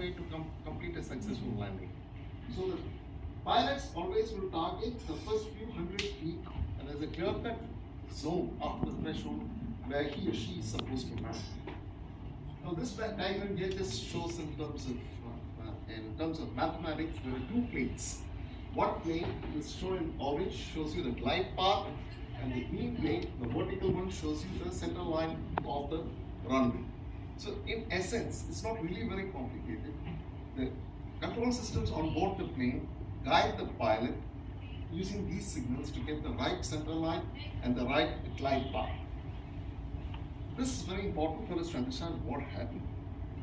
runway to complete a successful landing. So the pilots always will target the first few hundred feet, and there's a clear-cut zone after the threshold where he or she is supposed to land. Now this diagram here just shows in terms of mathematics, there are two planes. One plane is shown in orange, shows you the glide path, and the green plane, the vertical one, shows you the center line of the runway. So in essence, it's not really very complicated. The control systems on board the plane guide the pilot using these signals to get the right center line and the right glide path. This is very important for us to understand what happened.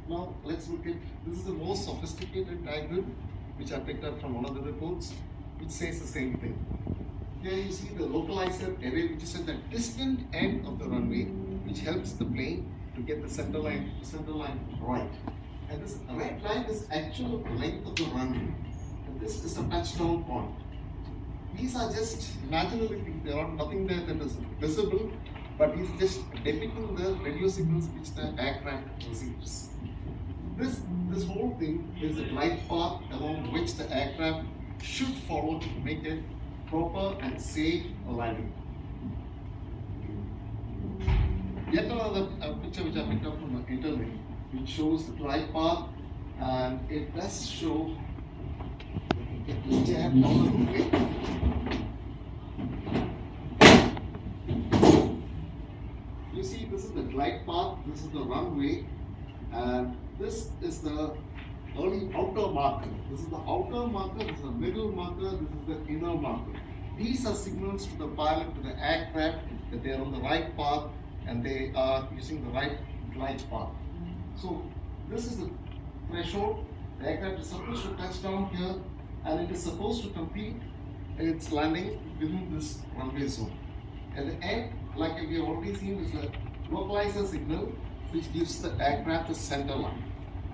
Now let's look at, this is the most sophisticated diagram which I picked up from one of the reports, which says the same thing. Here you see the localizer array, which is at the distant end of the runway, which helps the plane to get the center line right. And this red line is actual length of the runway. And this is a touchdown point. These are just imaginary things. There are nothing there that is visible, but he's just depicting the radio signals which the aircraft receives. This whole thing is a glide path along which the aircraft should follow to make a proper and safe landing. Yet another picture which I picked up from the internet, which shows the glide path, and it does show the jab on the runway. You see, this is the glide path, this is the runway, and this is the early outer marker. This is the outer marker, this is the middle marker, this is the inner marker. These are signals to the pilot, to the aircraft, that they are on the right path and they are using the right glide path. So this is the threshold. The aircraft is supposed to touch down here, and it is supposed to complete its landing within this runway zone. At the end, like we have already seen, is a localizer signal which gives the aircraft a center line.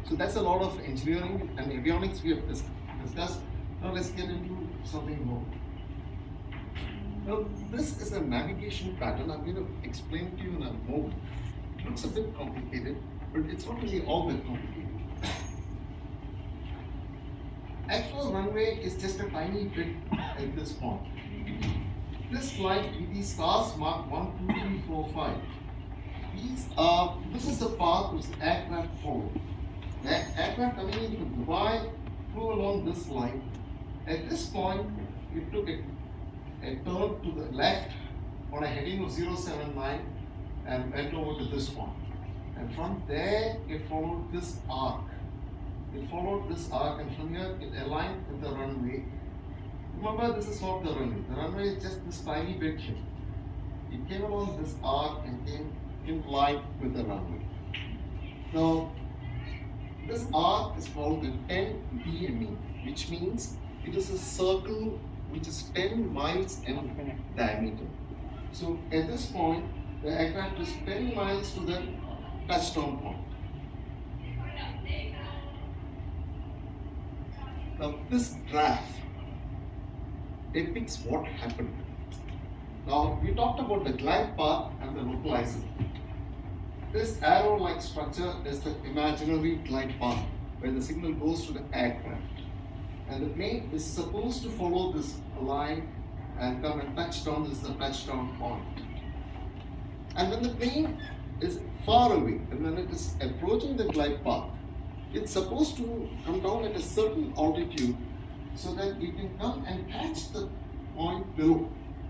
So that's a lot of engineering and avionics we have discussed. Now let's get into something more. Now this is a navigation pattern. I'm going to explain it to you in a moment. It looks a bit complicated, but it's not really all that complicated. Actual runway is just a tiny bit at this point. This line, these stars mark 1, 2, 3, 4, 5. This is the path which the aircraft followed. The aircraft coming in from Dubai flew along this line. At this point, it took a turn to the left on a heading of 079 and went over to this point. And from there, it followed this arc. It followed this arc, and from here, it aligned with the runway. Remember, this is not the runway. The runway is just this tiny bit here. It came along this arc and came in line with the runway. Now, this arc is called the 10 DME, which means it is a circle which is 10 miles in diameter. So at this point, the aircraft is 10 miles to the touchdown point. Now this graph depicts what happened. Now we talked about the glide path and the localizer. This arrow-like structure is the imaginary glide path where the signal goes to the aircraft. And the plane is supposed to follow this line and come and touch down. This is the touchdown point. And when the plane is far away and when it is approaching the glide path, it's supposed to come down at a certain altitude so that it can come and catch the point below.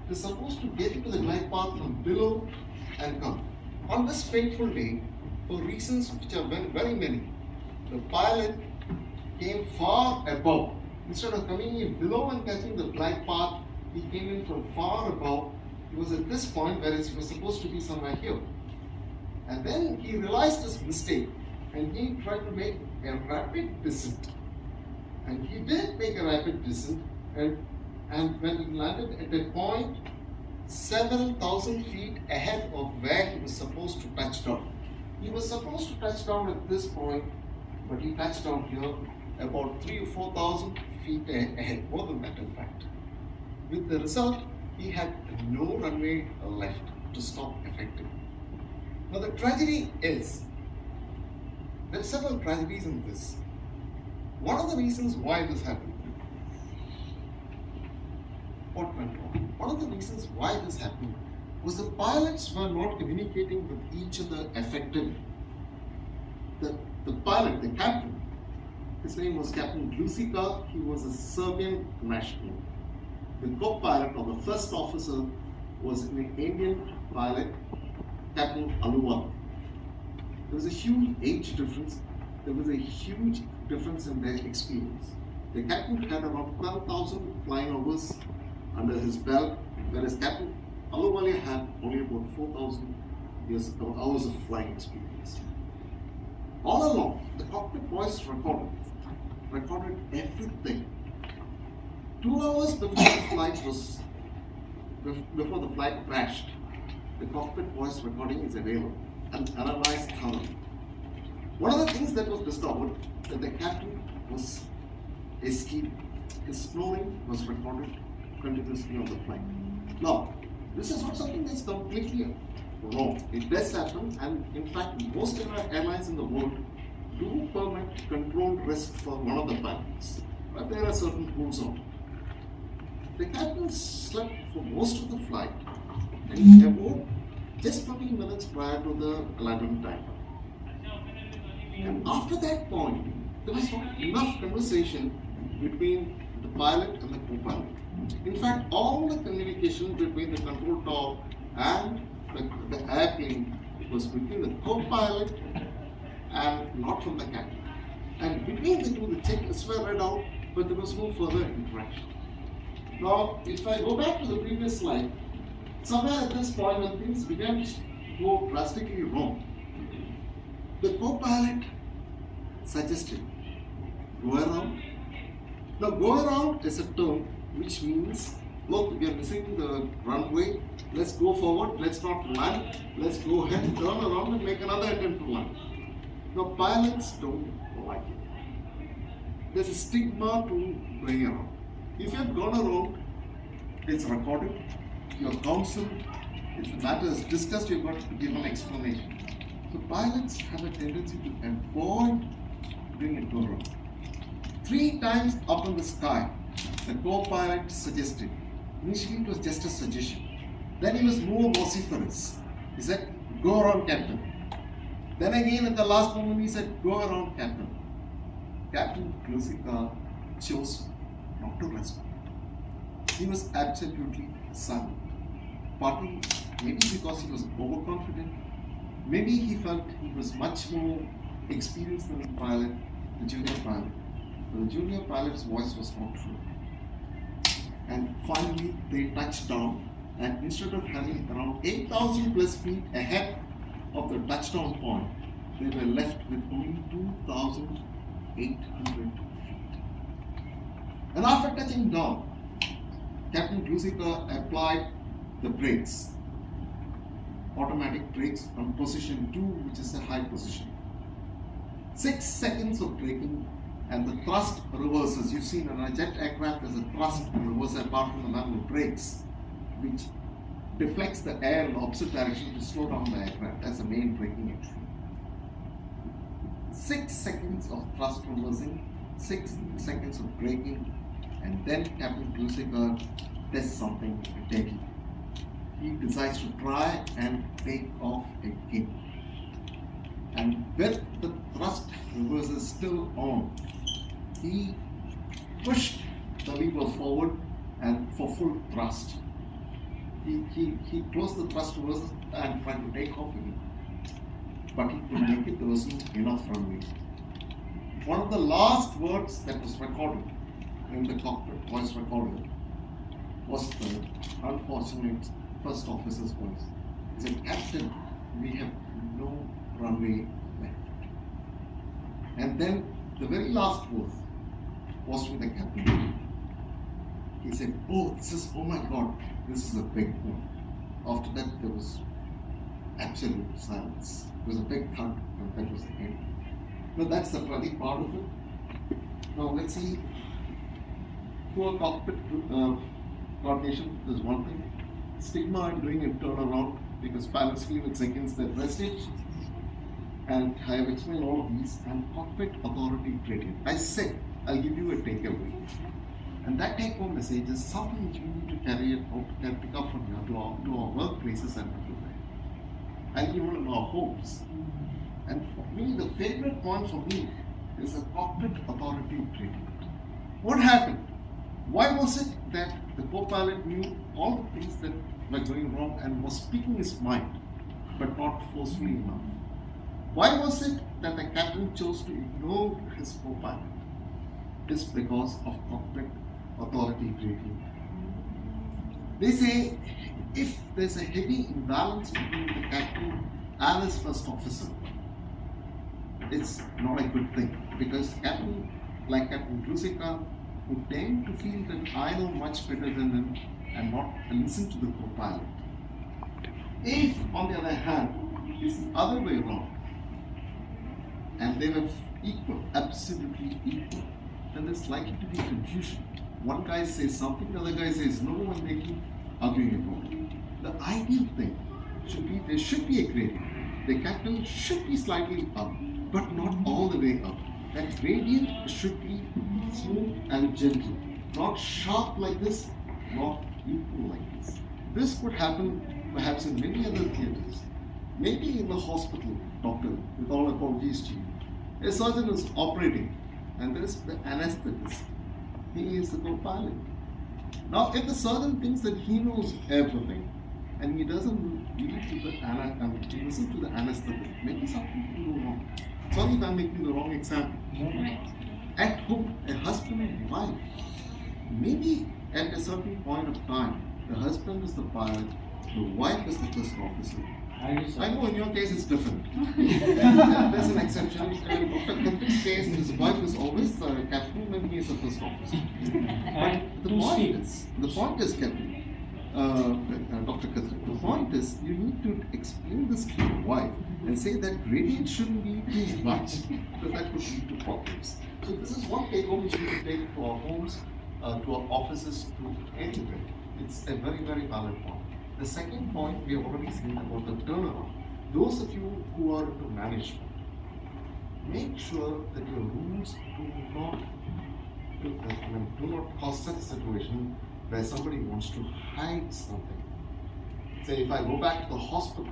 It's supposed to get into the glide path from below and come. On this fateful day, for reasons which are very, very many, the pilot came far above. Instead of coming in below and catching the glide path, he came in from far above. He was at this point where it was supposed to be somewhere here. And then he realized his mistake and he tried to make a rapid descent. And he did make a rapid descent, and when he landed at a point 7,000 feet ahead of where he was supposed to touch down. He was supposed to touch down at this point, but he touched down here about 3,000 or 4,000 feet ahead, more than that in fact. With the result, he had no runway left to stop effectively. Now the tragedy is, there are several tragedies in this. What are the reasons why this happened? What went wrong? One of the reasons why this happened was the pilots were not communicating with each other effectively. The pilot, the captain, his name was Captain Glusica. He was a Serbian national. The co-pilot or the first officer was an Indian pilot, Captain Aluwal. There was a huge age difference. There was a huge difference in their experience. The captain had around 12,000 flying hours under his belt, whereas Captain Aluwal had only about 4,000 hours of flying experience. All along, the cockpit voice recorded everything. 2 hours before the flight crashed, the cockpit voice recording is available and analyzed thoroughly. One of the things that was discovered that the captain was escaping. His snoring was recorded continuously on the flight. Now, this is not something that's completely wrong. It does happen, and in fact, most airlines in the world do permit controlled rest for one of the pilots, but there are certain rules on it. The captain slept for most of the flight, and he awoke just 20 minutes prior to the alarm time. And after that point, there was not enough conversation between the pilot and the co-pilot. In fact, all the communication between the control tower and the airplane was between the co-pilot and not from the captain. And between the two, the checklists were read out, but there was no further interaction. Now, if I go back to the previous slide, somewhere at this point when things began to go drastically wrong, the co-pilot suggested go around. Now, go around is a term which means, look, we are missing the runway, let's go forward, let's not land, let's go ahead, turn around and make another attempt to land. Now, pilots don't like it. There's a stigma to going around. If you have gone around, it's recorded, your counsel, if the matter is discussed, you've got to give an explanation. So pilots have a tendency to avoid doing a tour around. 3 times up in the sky, the co-pilot suggested. Initially it was just a suggestion. Then he was more vociferous. He said, go around, Captain. Then again at the last moment he said, go around, Captain. Captain Glusica chose not to respond. He was absolutely silent. Partly, maybe because he was overconfident, maybe he felt he was much more experienced than the pilot, the junior pilot. But the junior pilot's voice was not true. And finally, they touched down, and instead of having around 8,000 plus feet ahead of the touchdown point, they were left with only 2,800 feet. And after touching down, Captain Glusica applied the brakes, automatic brakes on position 2, which is a high position. 6 seconds of braking, and the thrust reverses. You've seen in a jet aircraft there's a thrust reverser apart from the manual brakes, which deflects the air in the opposite direction to slow down the aircraft. That's the main braking action. 6 seconds of thrust reversing, 6 seconds of braking, and then Captain Glusica does something deadly. He decides to try and take off again. And with the thrust reverser still on, he pushed the lever forward and for full thrust. He closed the thrust reverser and tried to take off again. But he couldn't make it, there wasn't enough runway. One of the last words that was recorded in the cockpit voice recorder was the unfortunate first officer's voice. He said, Captain, we have no runway left. And then the very last word was from the captain. He said, oh my God, this is a big one. After that, there was absolute silence. It was a big thud, and that was the end. Now, that's the tragic part of it. Now, let's see. Poor cockpit coordination is one thing. Stigma in doing a turnaround because pilots feel it's against their prestige. and I have explained all of these, and cockpit authority gradient. I said I'll give you a takeaway, and that take-home message is something which we need to carry out, can pick up from here to our workplaces and everywhere, and even in our homes. And for me, the favorite point for me is the cockpit authority gradient. What happened? Why was it that the co-pilot knew all the things that were going wrong and was speaking his mind, but not forcefully enough? Why was it that the captain chose to ignore his co-pilot? It is because of cockpit authority gradient. They say if there's a heavy imbalance between the captain and his first officer, it's not a good thing, because captain, like Captain Grusika, would tend to feel that I know much better than him and not listen to the co-pilot. If, on the other hand, it's the other way around, and they were equal, absolutely equal, then there's likely to be confusion. One guy says something, the other guy says no, and they keep arguing about it. The ideal thing should be, there should be a gradient. The captain should be slightly up, but not all the way up. That gradient should be smooth and gentle, not sharp like this, not equal like this. This could happen perhaps in many other theatres. Maybe in the hospital, doctor, with all apologies to you. A surgeon is operating, and there is the anesthetist. He is the co-pilot. Now, if the surgeon thinks that he knows everything, and he doesn't listen to the anesthetist, maybe something will go wrong. Sorry if I'm making the wrong example. At home, a husband and wife, maybe at a certain point of time, the husband is the pilot, the wife is the first officer. I know in your case it's different. There's an exception. In Dr. Kathik's case, his wife is always the captain and he is the first officer. But the point is, Captain, Dr. Kathik, the point is you need to explain this to your wife and say that gradient shouldn't be too much, because that could lead to problems. So this is one take home which we can take to our homes, to our offices, to anywhere. It's a very, very valid point. The second point we have already seen about the turnaround. Those of you who are into management, make sure that your rules do not cause such a situation where somebody wants to hide something. Say if I go back to the hospital,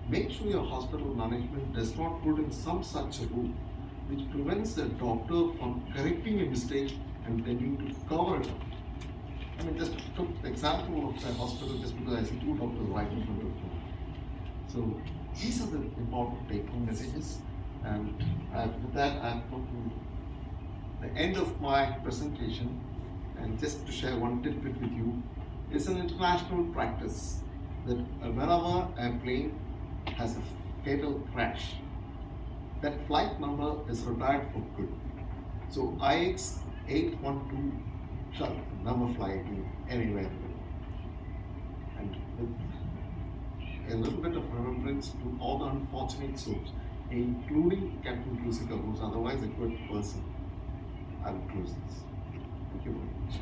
make sure your hospital management does not put in some such a rule which prevents the doctor from correcting a mistake and tending to cover it up. I mean, just took the example of a hospital just because I see two doctors right in front of me. So these are the important take-home messages, and with that I've come to the end of my presentation. And just to share one tidbit with you, it's an international practice that whenever a plane has a fatal crash, that flight number is retired for good. So IX 812 shall never fly again anywhere. And with a little bit of remembrance to all the unfortunate souls, including Captain Grusika, who's otherwise a good person, I will close this. Thank you very much.